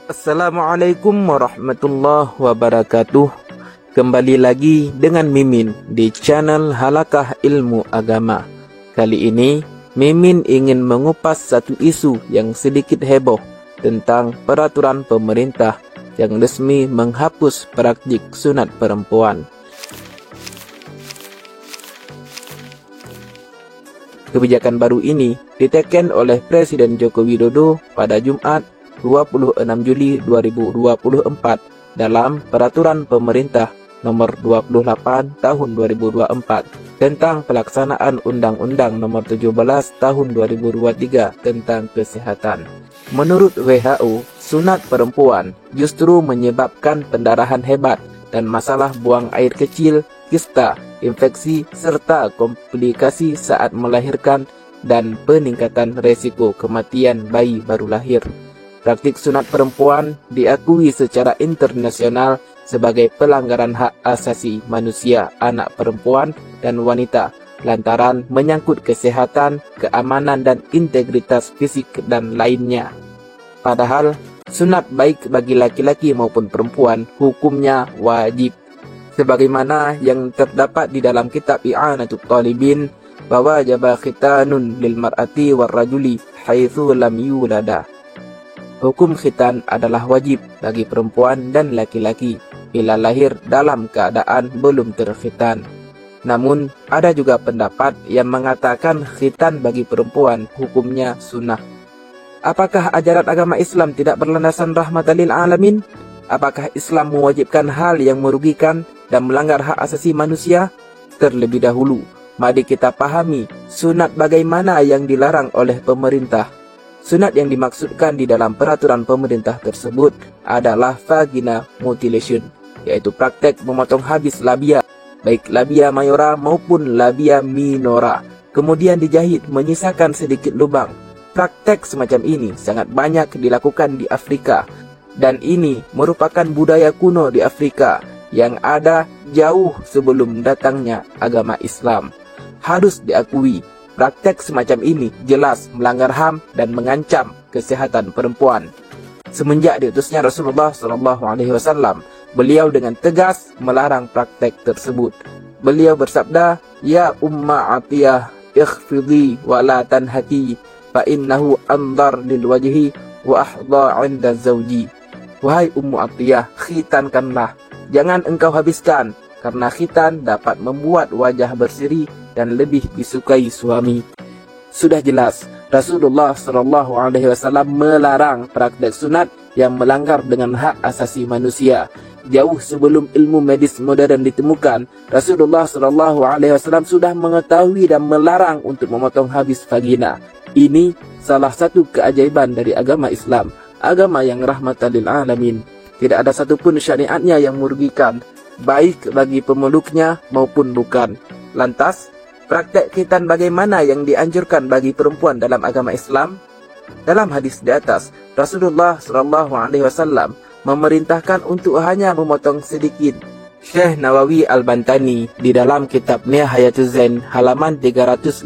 Assalamualaikum warahmatullahi wabarakatuh. Kembali lagi dengan Mimin di channel Halakah Ilmu Agama. Kali ini Mimin ingin mengupas satu isu yang sedikit heboh tentang peraturan pemerintah yang resmi menghapus praktik sunat perempuan. Kebijakan baru ini diteken oleh Presiden Joko Widodo pada Jumat 26 Juli 2024 dalam Peraturan Pemerintah Nomor 28 Tahun 2024 tentang pelaksanaan Undang-Undang Nomor 17 Tahun 2023 tentang Kesehatan. Menurut WHO, sunat perempuan justru menyebabkan pendarahan hebat dan masalah buang air kecil, kista, infeksi, serta komplikasi saat melahirkan dan peningkatan resiko kematian bayi baru lahir. Praktik sunat perempuan diakui secara internasional sebagai pelanggaran hak asasi manusia anak perempuan dan wanita lantaran menyangkut kesehatan, keamanan dan integritas fisik dan lainnya. Padahal, sunat baik bagi laki-laki maupun perempuan hukumnya wajib. Sebagaimana yang terdapat di dalam kitab I'anatul Talibin bahwa wajaba khitanun lil mar'ati war rajuli haitsu lam yulada. Hukum khitan adalah wajib bagi perempuan dan laki-laki bila lahir dalam keadaan belum terkhitan. Namun, ada juga pendapat yang mengatakan khitan bagi perempuan hukumnya sunnah. Apakah ajaran agama Islam tidak berlandasan rahmatan lil alamin? Apakah Islam mewajibkan hal yang merugikan dan melanggar hak asasi manusia? Terlebih dahulu, mari kita pahami sunat bagaimana yang dilarang oleh pemerintah. Sunat yang dimaksudkan di dalam peraturan pemerintah tersebut adalah vagina mutilation, yaitu praktek memotong habis labia, baik labia mayora maupun labia minora, kemudian dijahit menyisakan sedikit lubang. Praktek semacam ini sangat banyak dilakukan di Afrika, dan ini merupakan budaya kuno di Afrika yang ada jauh sebelum datangnya agama Islam. Harus diakui, praktek semacam ini jelas melanggar HAM dan mengancam kesehatan perempuan. Semenjak diutusnya Rasulullah SAW, beliau dengan tegas melarang praktek tersebut. Beliau bersabda, "Ya Umma Atiyah, ikhfidhi wa la tanhaki, fa innahu andar lil wajhi wa ahdha 'inda zawji." Wahai Ummu Atiyah, khitankanlah, jangan engkau habiskan, karena khitan dapat membuat wajah berseri dan lebih disukai suami. Sudah jelas, Rasulullah SAW melarang praktek sunat yang melanggar dengan hak asasi manusia. Jauh sebelum ilmu medis modern ditemukan, Rasulullah SAW sudah mengetahui dan melarang untuk memotong habis vagina. Ini salah satu keajaiban dari agama Islam, agama yang rahmatan lil alamin. Tidak ada satupun syariatnya yang merugikan, baik bagi pemeluknya maupun bukan. Lantas, praktek khitan bagaimana yang dianjurkan bagi perempuan dalam agama Islam? Dalam hadis di atas, Rasulullah SAW memerintahkan untuk hanya memotong sedikit. Syekh Nawawi Al-Bantani di dalam kitab Nihayatul Zain halaman 358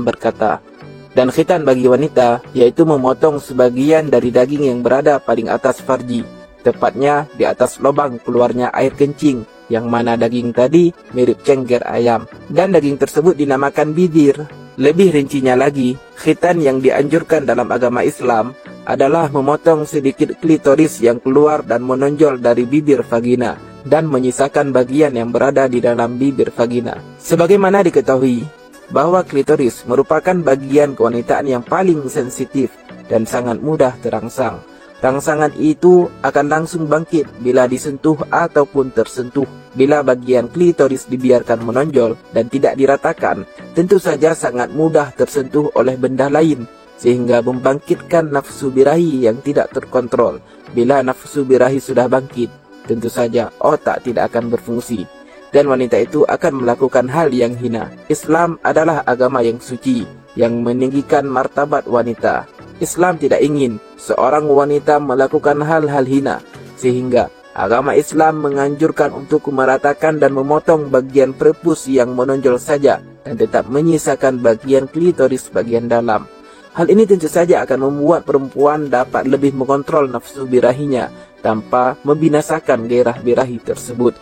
berkata, dan khitan bagi wanita yaitu memotong sebagian dari daging yang berada paling atas farji, tepatnya di atas lubang keluarnya air kencing, yang mana daging tadi mirip cengker ayam, dan daging tersebut dinamakan bidir. Lebih rincinya lagi, khitan yang dianjurkan dalam agama Islam adalah memotong sedikit klitoris yang keluar dan menonjol dari bibir vagina, dan menyisakan bagian yang berada di dalam bibir vagina. Sebagaimana diketahui, bahwa klitoris merupakan bagian kewanitaan yang paling sensitif dan sangat mudah terangsang. Rangsangan itu akan langsung bangkit bila disentuh ataupun tersentuh. Bila bagian klitoris dibiarkan menonjol dan tidak diratakan, tentu saja sangat mudah tersentuh oleh benda lain, sehingga membangkitkan nafsu birahi yang tidak terkontrol. Bila nafsu birahi sudah bangkit, tentu saja otak tidak akan berfungsi, dan wanita itu akan melakukan hal yang hina. Islam adalah agama yang suci, yang meninggikan martabat wanita. Islam tidak ingin seorang wanita melakukan hal-hal hina, sehingga agama Islam menganjurkan untuk meratakan dan memotong bagian prepus yang menonjol saja dan tetap menyisakan bagian klitoris bagian dalam. Hal ini tentu saja akan membuat perempuan dapat lebih mengontrol nafsu birahinya tanpa membinasakan gairah birahi tersebut.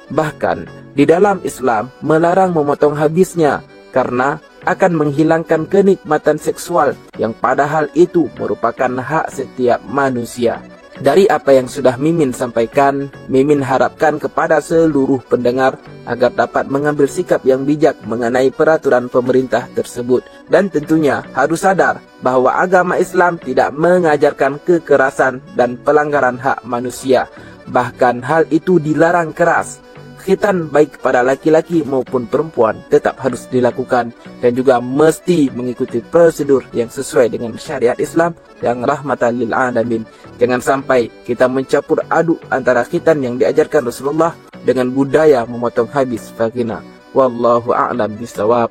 Bahkan, di dalam Islam melarang memotong habisnya karena akan menghilangkan kenikmatan seksual yang padahal itu merupakan hak setiap manusia. Dari apa yang sudah Mimin sampaikan, Mimin harapkan kepada seluruh pendengar agar dapat mengambil sikap yang bijak mengenai peraturan pemerintah tersebut. Dan tentunya harus sadar bahwa agama Islam tidak mengajarkan kekerasan dan pelanggaran hak manusia. Bahkan hal itu dilarang keras. Khitan baik kepada laki-laki maupun perempuan tetap harus dilakukan dan juga mesti mengikuti prosedur yang sesuai dengan syariat Islam yang rahmatan lil alamin. Jangan sampai kita mencampur aduk antara khitan yang diajarkan Rasulullah dengan budaya memotong habis vagina. Wallahu a'lam bishawab.